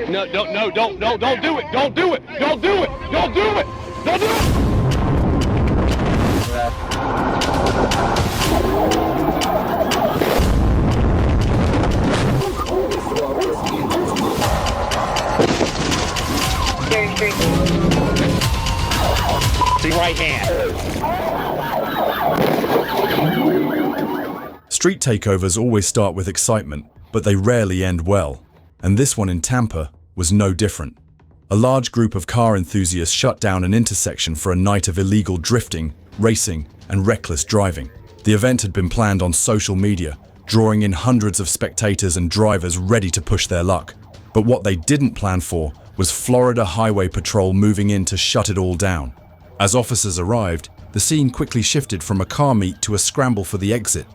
No, don't do it. Don't do it. Don't do it. Don't do it. Don't do it. Right hand. Street takeovers always start with excitement, but they rarely end well. And this one in Tampa was no different. A large group of car enthusiasts shut down an intersection for a night of illegal drifting, racing, and reckless driving. The event had been planned on social media, drawing in hundreds of spectators and drivers ready to push their luck. But what they didn't plan for was Florida Highway Patrol moving in to shut it all down. As officers arrived, the scene quickly shifted from a car meet to a scramble for the exit.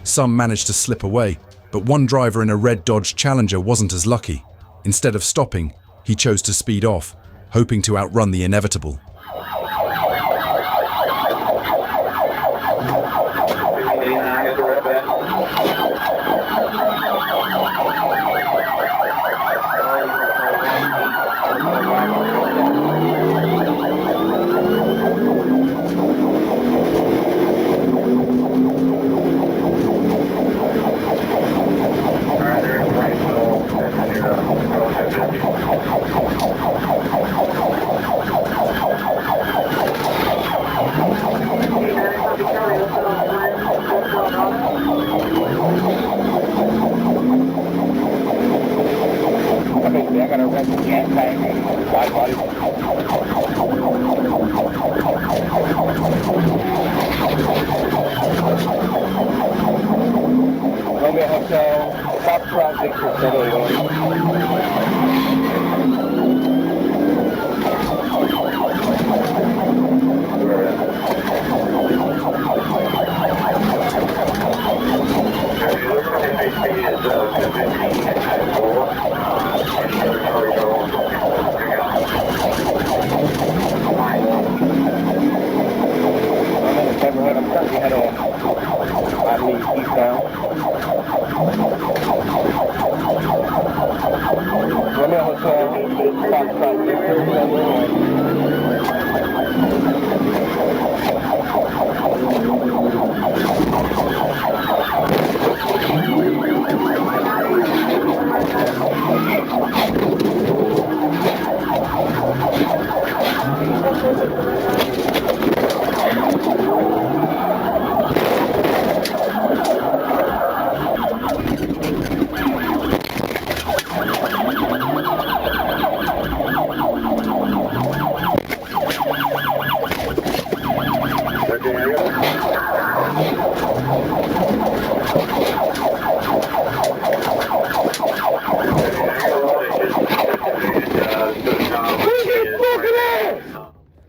Some managed to slip away, but one driver in a red Dodge Challenger wasn't as lucky. Instead of stopping, he chose to speed off, hoping to outrun the inevitable.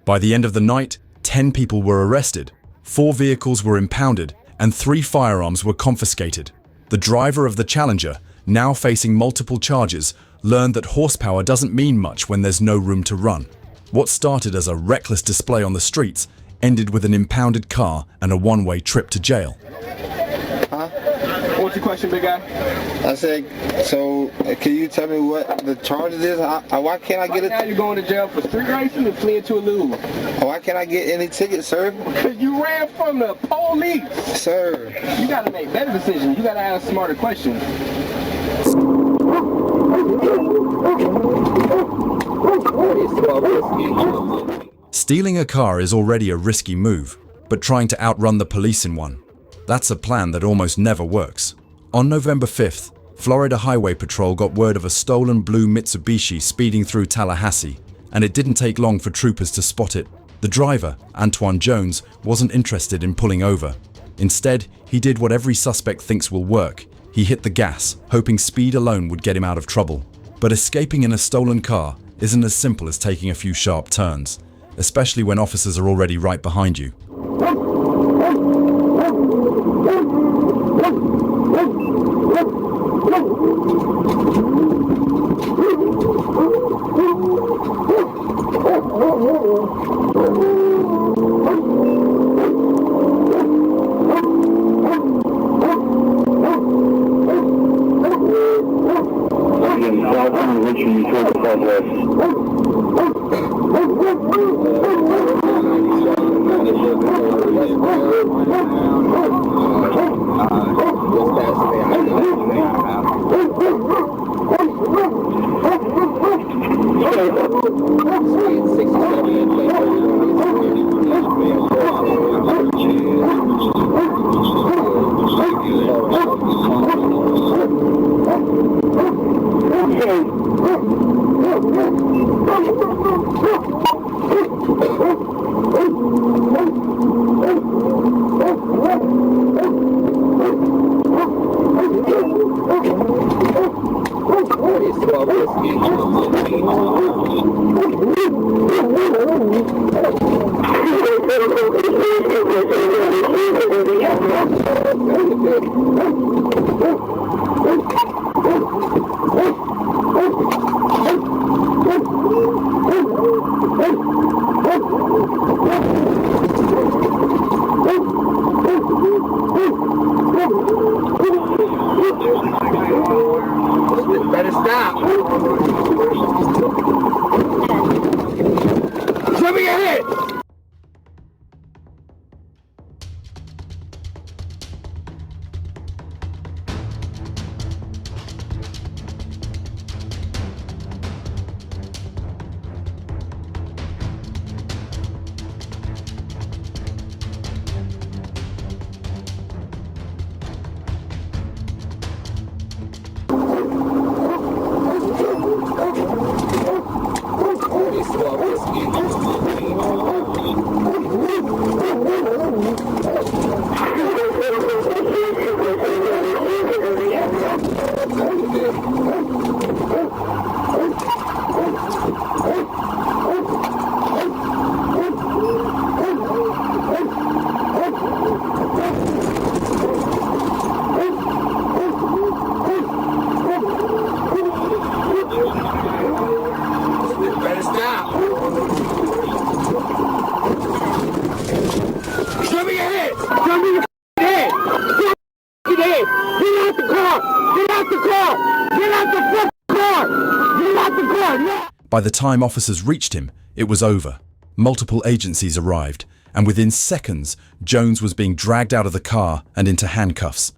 By the end of the night, 10 people were arrested, 4 vehicles were impounded, and 3 firearms were confiscated. The driver of the Challenger, now facing multiple charges, learned that horsepower doesn't mean much when there's no room to run. What started as a reckless display on the streets ended with an impounded car and a one-way trip to jail. What's your question, big guy? I said, so can you tell me what the charges is? Why can't I get it? Right now you're going to jail for street racing and fleeing to a loo. Why can't I get any tickets, sir? Because you ran from the police. Sir. You got to make better decisions. You got to ask smarter questions. Stealing a car is already a risky move, but trying to outrun the police in one, that's a plan that almost never works. On November 5th, Florida Highway Patrol got word of a stolen blue Mitsubishi speeding through Tallahassee, and it didn't take long for troopers to spot it. The driver, Antoine Jones, wasn't interested in pulling over. Instead, he did what every suspect thinks will work. He hit the gas, hoping speed alone would get him out of trouble. But escaping in a stolen car isn't as simple as taking a few sharp turns, especially when officers are already right behind you. Better stop. Show me your head. By the time officers reached him, it was over. Multiple agencies arrived, and within seconds, Jones was being dragged out of the car and into handcuffs.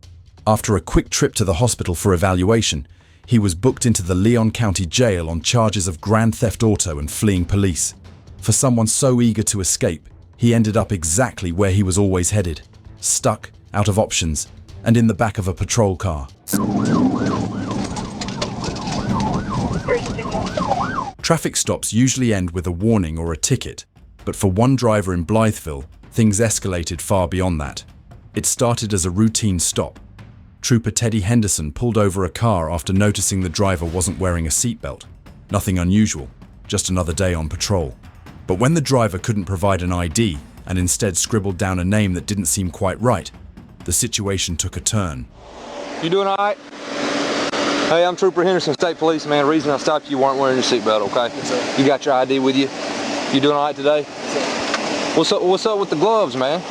After a quick trip to the hospital for evaluation, he was booked into the Leon County Jail on charges of grand theft auto and fleeing police. For someone so eager to escape, he ended up exactly where he was always headed, stuck, out of options, and in the back of a patrol car. Traffic stops usually end with a warning or a ticket, but for one driver in Blytheville, things escalated far beyond that. It started as a routine stop. Trooper Teddy Henderson pulled over a car after noticing the driver wasn't wearing a seatbelt. Nothing unusual, just another day on patrol. But when the driver couldn't provide an ID and instead scribbled down a name that didn't seem quite right, the situation took a turn. You doing all right? Hey, I'm Trooper Henderson, State Police, man. The reason I stopped you, weren't wearing your seatbelt, okay? Yes, sir. You got your ID with you? You doing all right today? Yes, sir. What's up with the gloves, man?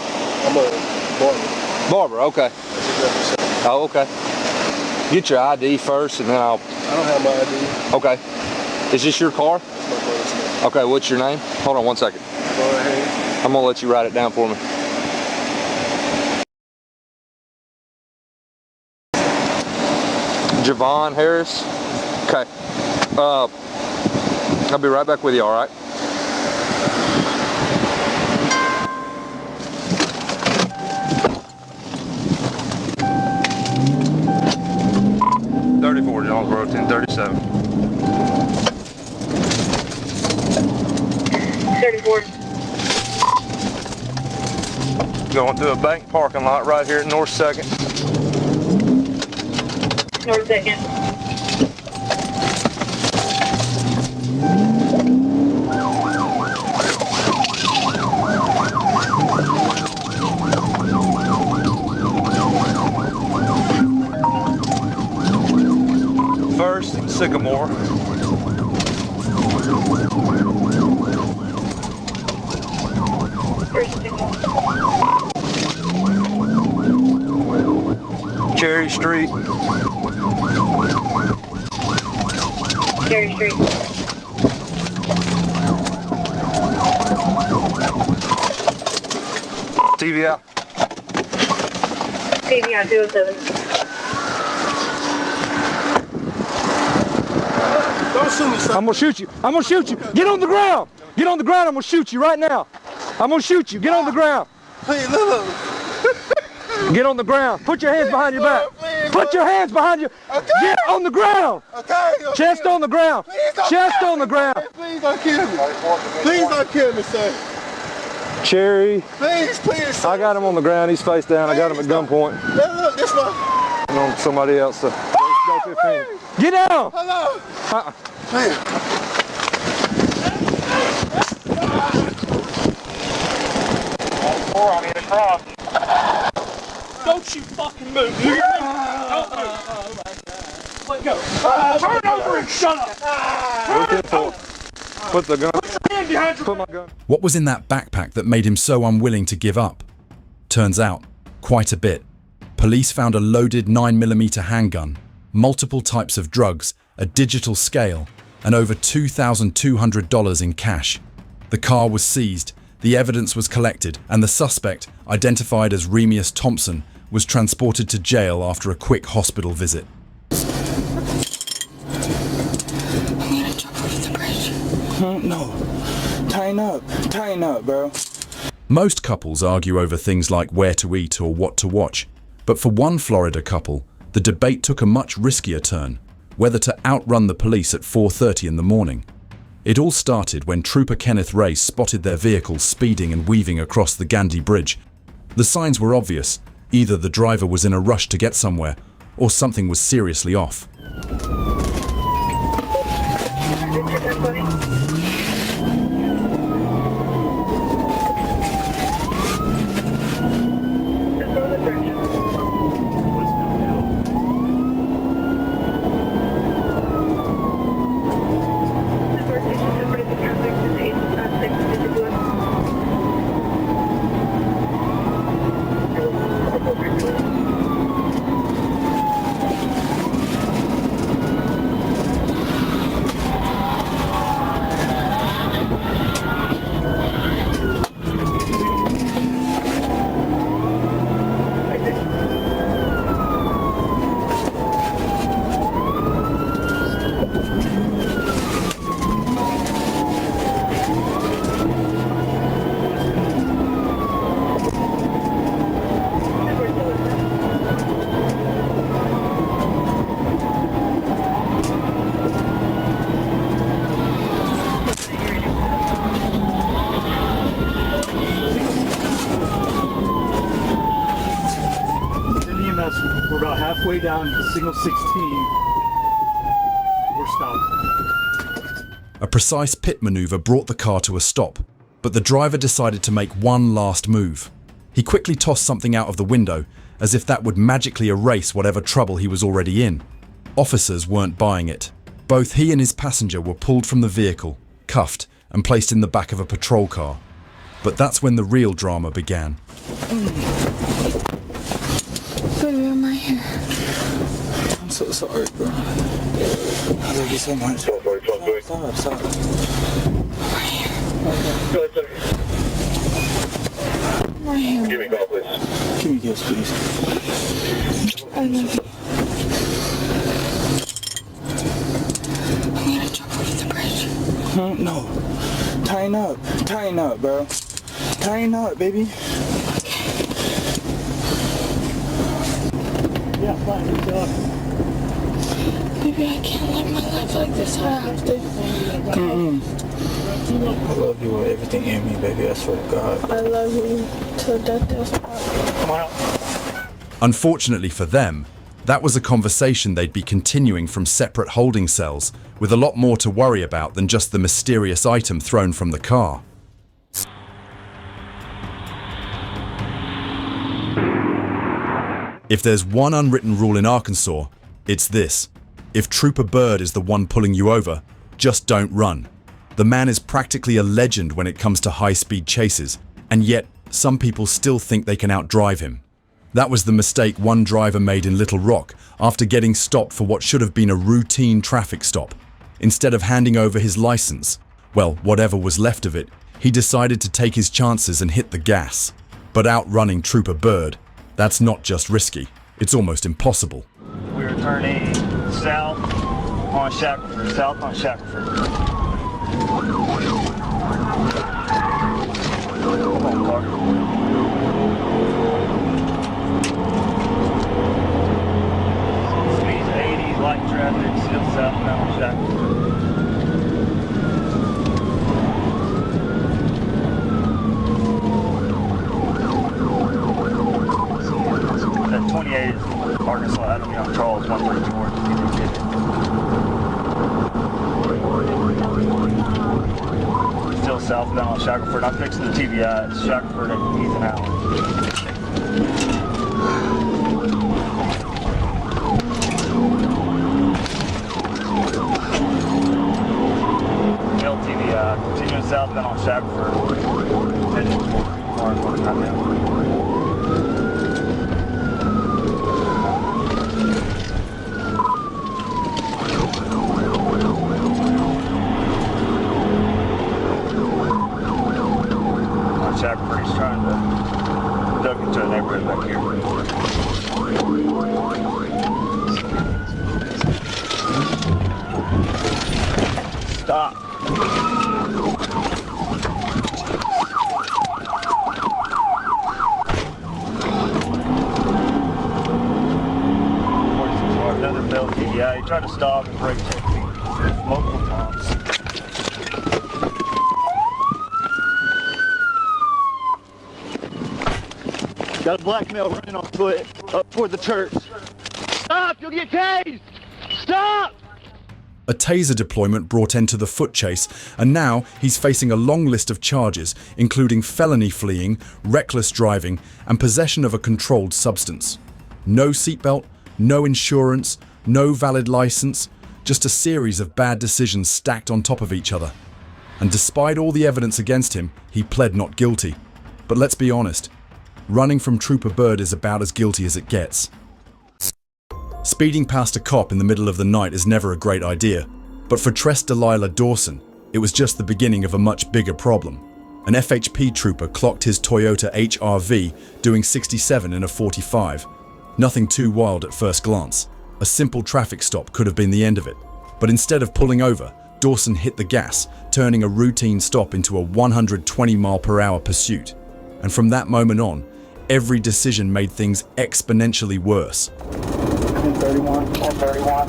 I'm a barber. Barber, okay. That's exactly so. Oh, okay. Get your ID first, and then I don't have my ID. Okay. Is this your car? That's my brother's name. Okay, what's your name? Hold on one second. Go ahead. I'm gonna let you write it down for me. Javon Harris. Okay. I'll be right back with you, all right? Jonesboro 1037. 34. Going through a bank parking lot right here at North 2nd. North 2nd. First and Sycamore. Cherry Street. Cherry Street. TV out. TV on 207. Don't shoot me, son. I'm gonna shoot you. I'm gonna shoot you. Get on the ground. Get on the ground. I'm gonna shoot you right now. I'm gonna shoot you. Get on the ground. Please, look. Get on the ground. Put your hands behind your back. Please, Put your hands behind you. Okay. Get on the ground. Okay. Chest on the ground. Please don't Chest kill on the me. ground. Please don't kill me. Please don't kill me, son. Cherry. Please, please, son. I got him on the ground. He's face down. I got him at gunpoint. Look, this one. And on somebody else. Go 15. Get down. Hello. Please. Don't you fucking move. You hear me? Don't move. Let go. Turn over and shut up. Put the gun. Put your hand behind your Put my gun. What was in that backpack that made him so unwilling to give up? Turns out, quite a bit. Police found a loaded 9mm handgun, multiple types of drugs, a digital scale, and over $2,200 in cash. The car was seized, the evidence was collected, and the suspect, identified as Remius Thompson, was transported to jail after a quick hospital visit. I'm gonna jump over the bridge. No. Tighten up, bro. Most couples argue over things like where to eat or what to watch, but for one Florida couple, the debate took a much riskier turn, whether to outrun the police at 4:30 in the morning. It all started when Trooper Kenneth Ray spotted their vehicle speeding and weaving across the Gandhi Bridge. The signs were obvious. Either the driver was in a rush to get somewhere, or something was seriously off. We're about halfway down to signal 16. We're stopped. A precise pit maneuver brought the car to a stop, but the driver decided to make one last move. He quickly tossed something out of the window, as if that would magically erase whatever trouble he was already in. Officers weren't buying it. Both he and his passenger were pulled from the vehicle, cuffed, and placed in the back of a patrol car. But that's when the real drama began. Baby, I'm right here. I'm so sorry, bro. I love you so much. Stop. I'm right here. Give me a call, please. Give me a kiss, please. I love you. I'm gonna jump over the bridge. No. Tighten up, bro. Tighten up, baby. Yeah, fine. Baby, I can't live my life like this. I have to. I love you with everything in me, baby. I swear to God. I love you till death do us part. Come on out. Unfortunately for them, that was a conversation they'd be continuing from separate holding cells, with a lot more to worry about than just the mysterious item thrown from the car. If there's one unwritten rule in Arkansas, it's this. If Trooper Bird is the one pulling you over, just don't run. The man is practically a legend when it comes to high-speed chases, and yet some people still think they can outdrive him. That was the mistake one driver made in Little Rock after getting stopped for what should have been a routine traffic stop. Instead of handing over his license, well, whatever was left of it, he decided to take his chances and hit the gas. But outrunning Trooper Bird, that's not just risky, it's almost impossible. We're turning south on Shackelford. South on Shackelford. Come on, car. Speed's 80, light traffic, still southbound on Shackelford. That 28 is Arkansas Adam Young Charles 134. Still southbound on Shackelford. I'm fixing the TBI. It's Shackelford and Ethan Allen. LTBI. Continuing southbound on Shackelford. Heading toward Orange right now. Shackelford's trying to duck into a neighborhood back here. Stop. Another failed TDI. He tried to stop and brake check me multiple times. Got a black male running on foot up toward the church. Stop! You'll get tased! Stop! A taser deployment brought end to the foot chase, and now he's facing a long list of charges, including felony fleeing, reckless driving, and possession of a controlled substance. No seatbelt, no insurance, no valid license, just a series of bad decisions stacked on top of each other. And despite all the evidence against him, he pled not guilty. But let's be honest, running from Trooper Bird is about as guilty as it gets. Speeding past a cop in the middle of the night is never a great idea, but for Tress Delilah Dawson, it was just the beginning of a much bigger problem. An FHP trooper clocked his Toyota HR-V doing 67 in a 45. Nothing too wild at first glance. A simple traffic stop could have been the end of it. But instead of pulling over, Dawson hit the gas, turning a routine stop into a 120-mile-per-hour pursuit. And from that moment on, every decision made things exponentially worse. 31, 31,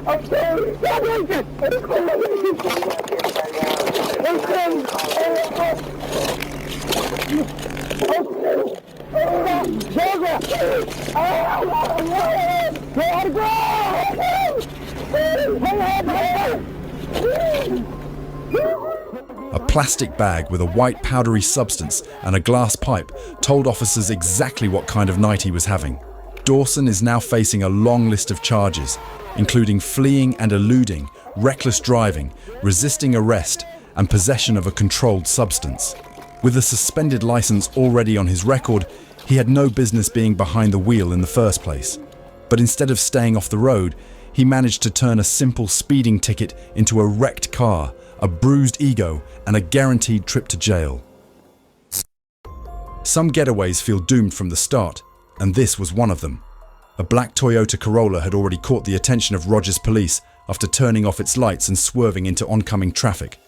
A plastic bag with a white powdery substance and a glass pipe told officers exactly what kind of night he was having. Dawson is now facing a long list of charges, including fleeing and eluding, reckless driving, resisting arrest, and possession of a controlled substance. With a suspended license already on his record, he had no business being behind the wheel in the first place. But instead of staying off the road, he managed to turn a simple speeding ticket into a wrecked car, a bruised ego, and a guaranteed trip to jail. Some getaways feel doomed from the start, and this was one of them. A black Toyota Corolla had already caught the attention of Rogers police after turning off its lights and swerving into oncoming traffic.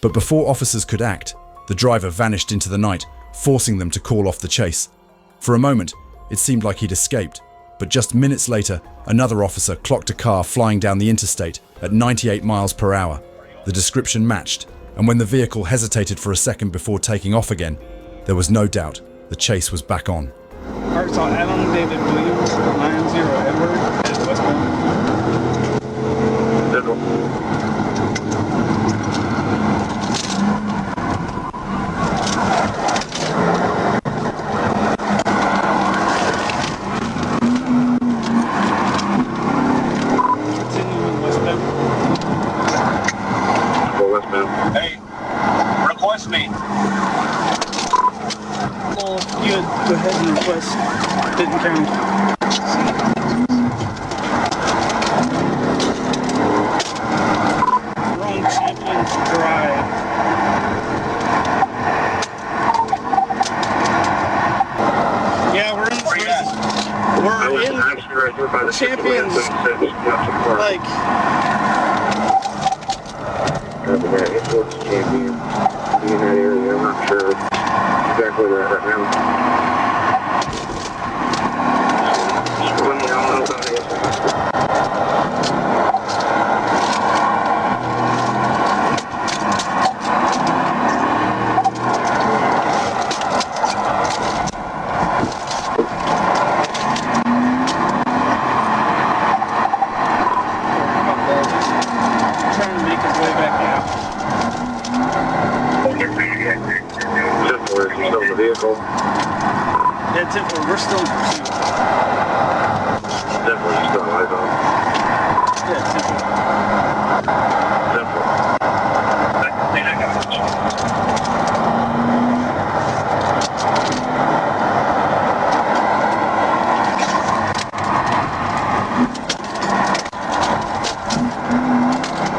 But before officers could act, the driver vanished into the night, forcing them to call off the chase. For a moment, it seemed like he'd escaped, but just minutes later, another officer clocked a car flying down the interstate at 98 miles per hour. The description matched, and when the vehicle hesitated for a second before taking off again, there was no doubt the chase was back on. Arkansas Adam David Williams, 90 Edward, is westbound. Continuing westbound. Hey, request me. Well, you had go ahead and request. Didn't count. Wrong Champions Drive. Yeah, we're in Champions. Like. Champion in that area. I'm not sure exactly where right now. Let me know about it. Trying to make his way back out. We're still in the vehicle. Yeah, we're still in pursuit. Definitely still eyes on. Yeah,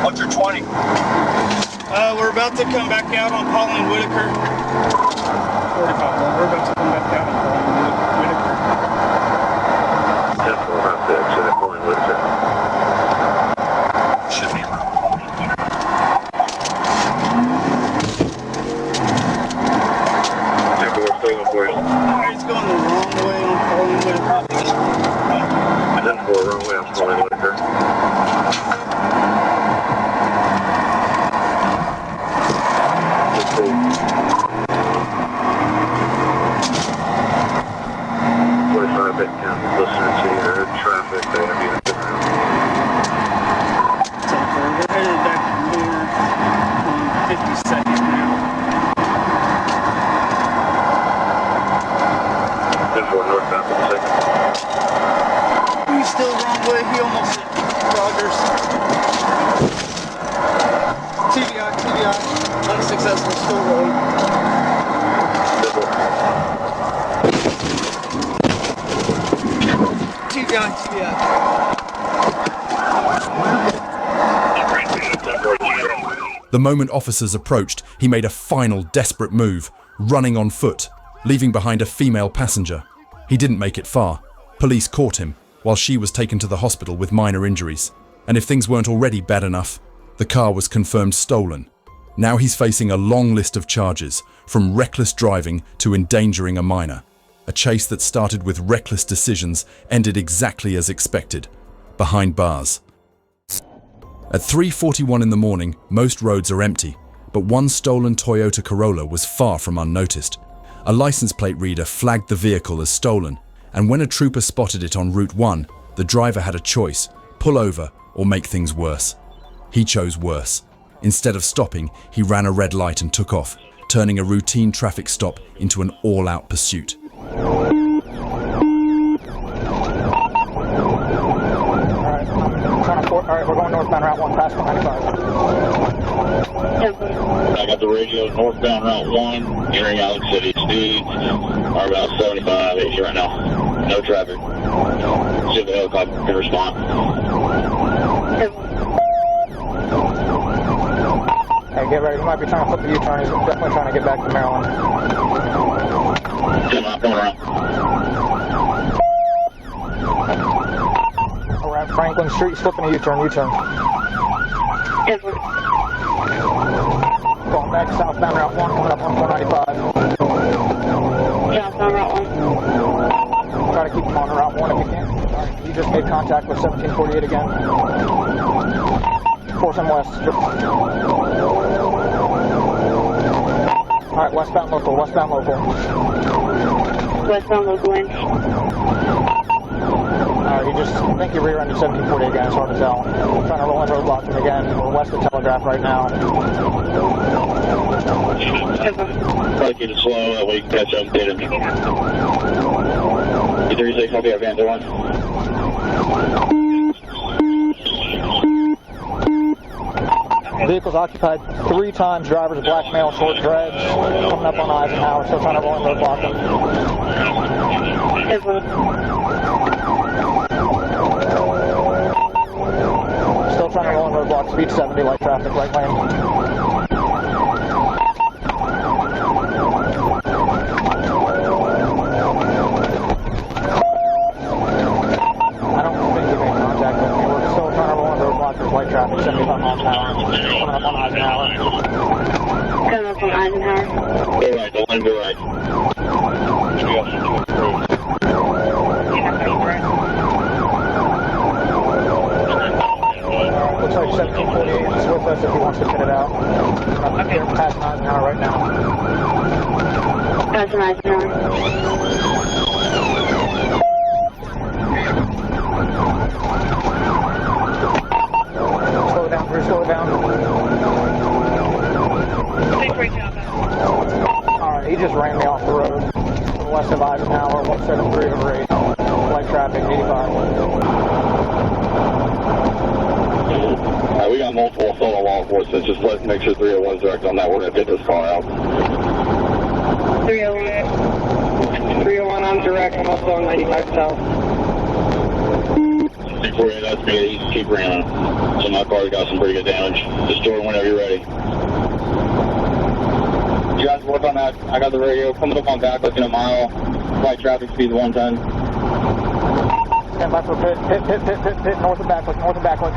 What's your 20? we're about to come back out on Pauline Whitaker. 45. Well, we're about to come back out on Pauline Whitaker. Definitely about to exit at Pauline Whitaker. Should be around. Check the work still for you. He's going the wrong way on Pauline Whitaker. Then for the wrong way on Pauline Whitaker. Listening to your traffic, they have you around. So we're headed back north on 52nd now. Then for northbound for the second. He's still the wrong way. He almost hit Rogers. TBI, unsuccessful, still rolling. TBI. The moment officers approached, he made a final desperate move, running on foot, leaving behind a female passenger. He didn't make it far. Police caught him, while she was taken to the hospital with minor injuries. And if things weren't already bad enough, the car was confirmed stolen. Now he's facing a long list of charges, from reckless driving to endangering a minor. A chase that started with reckless decisions ended exactly as expected, behind bars. At 3:41 in the morning, most roads are empty, but one stolen Toyota Corolla was far from unnoticed. A license plate reader flagged the vehicle as stolen, and when a trooper spotted it on Route 1, the driver had a choice: pull over or make things worse. He chose worse. Instead of stopping, he ran a red light and took off, turning a routine traffic stop into an all-out pursuit. Alright, we're going northbound Route 1 past 195. I got the radio northbound Route 1, entering Alex City. Speeds are about 75, 80 right now. No traffic. See if the helicopter can respond. Hey, get ready. He might be trying to flip the U-turn. He's definitely trying to get back to Maryland. Come around. Around Franklin Street, he's flipping a U-turn. Going back southbound Route 1, coming up on 495. Southbound Route 1. Try to keep him on Route 1 if you can. Alright, you just made contact with 1748 again. Force him west. Alright, westbound local. Westbound local in. He just, I think he rear-ended 1740 again, it's hard to tell. I'm trying to roll in roadblock him again. We're west of Telegraph right now. Try to keep it slow, that way you can catch up and hit him. 36, I'll be our van 1. Vehicle's occupied 3 times, driver's a black male, short dreads, coming up on Eisenhower, still trying to roll in roadblock him. Still trying to roll in roadblock, speed 70, light traffic, right lane. I don't think he made contact with me. We're still trying to roll in roadblock, there's light traffic, 75 miles an hour, coming up on Eisenhower. Coming up on Eisenhower. Go right, the line go right. Looks like 1748 is with us if he wants to pin it out. Okay. We're passing Eisenhower right now. Passing Eisenhower. Slow it down, Drew, slow it down. Alright, he just ran me off the road. West of Eisenhower, 173 over 8. Light traffic, 85. We got multiple solo law enforcement. Just let's make sure 301's direct on that. We're going to get this car out. 301 on direct. I'm also on 95 south. 648, that's me. Keep running. So my car's got some pretty good damage. Just store it whenever you're ready. You guys work on that. I got the radio coming up on back, looking a mile. Light traffic speed 110. Stand by for pit, north of backlit, north of backlit.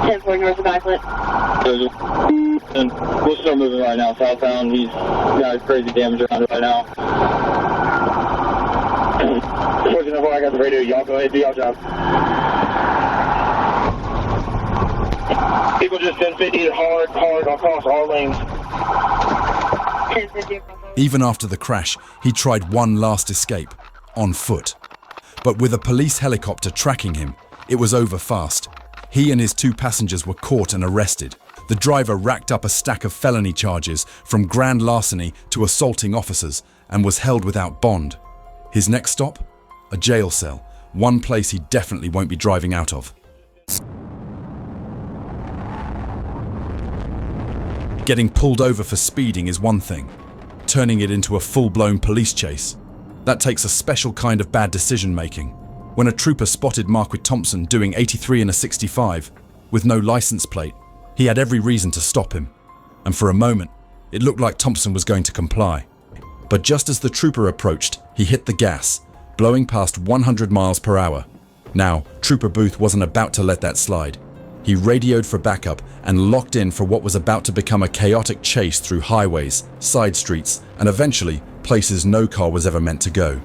10-4 north of backlit. And we'll start moving right now. Southbound, he's got crazy damage around it right now. Looking over, I got the radio. Y'all go ahead, do y'all job. People just 1050 hard across all lanes. 1050. Even after the crash, he tried one last escape, on foot. But with a police helicopter tracking him, it was over fast. He and his 2 passengers were caught and arrested. The driver racked up a stack of felony charges from grand larceny to assaulting officers and was held without bond. His next stop? A jail cell, one place he definitely won't be driving out of. Getting pulled over for speeding is one thing. Turning it into a full-blown police chase, that takes a special kind of bad decision-making. When a trooper spotted Marquis Thompson doing 83 in a 65, with no license plate, he had every reason to stop him. And for a moment, it looked like Thompson was going to comply. But just as the trooper approached, he hit the gas, blowing past 100 miles per hour. Now, Trooper Booth wasn't about to let that slide. He radioed for backup and locked in for what was about to become a chaotic chase through highways, side streets, and eventually places no car was ever meant to go.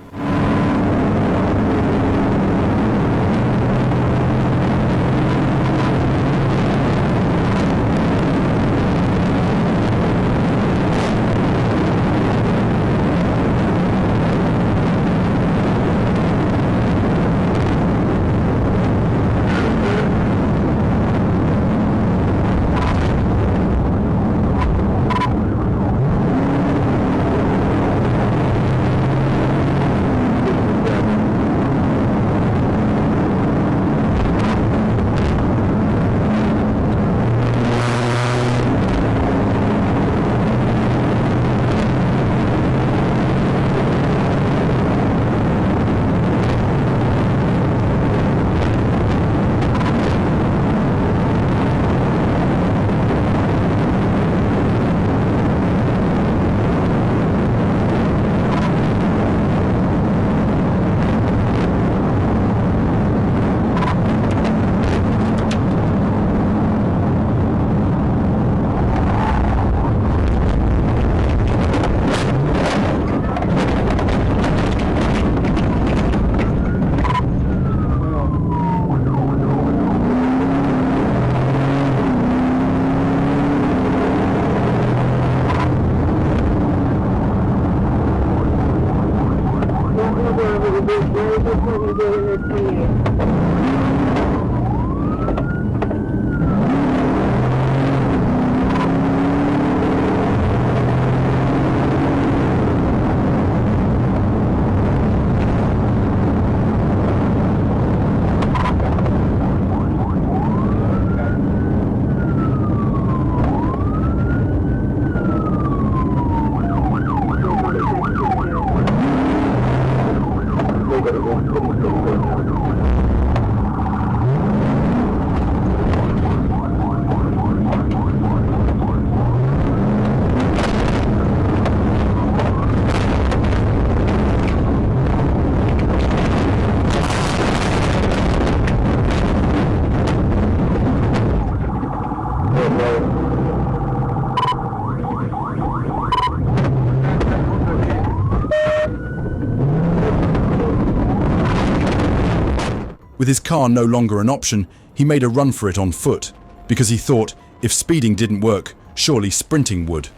With his car no longer an option, he made a run for it on foot, because he thought if speeding didn't work, surely sprinting would.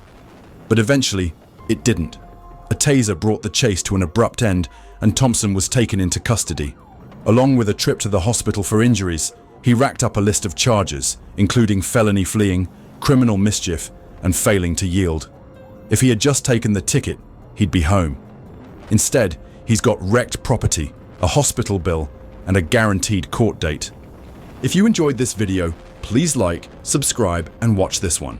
But eventually, it didn't. A taser brought the chase to an abrupt end, and Thompson was taken into custody. Along with a trip to the hospital for injuries, he racked up a list of charges, including felony fleeing, criminal mischief, and failing to yield. If he had just taken the ticket, he'd be home. Instead, he's got wrecked property, a hospital bill, and a guaranteed court date. If you enjoyed this video, please like, subscribe, and watch this one.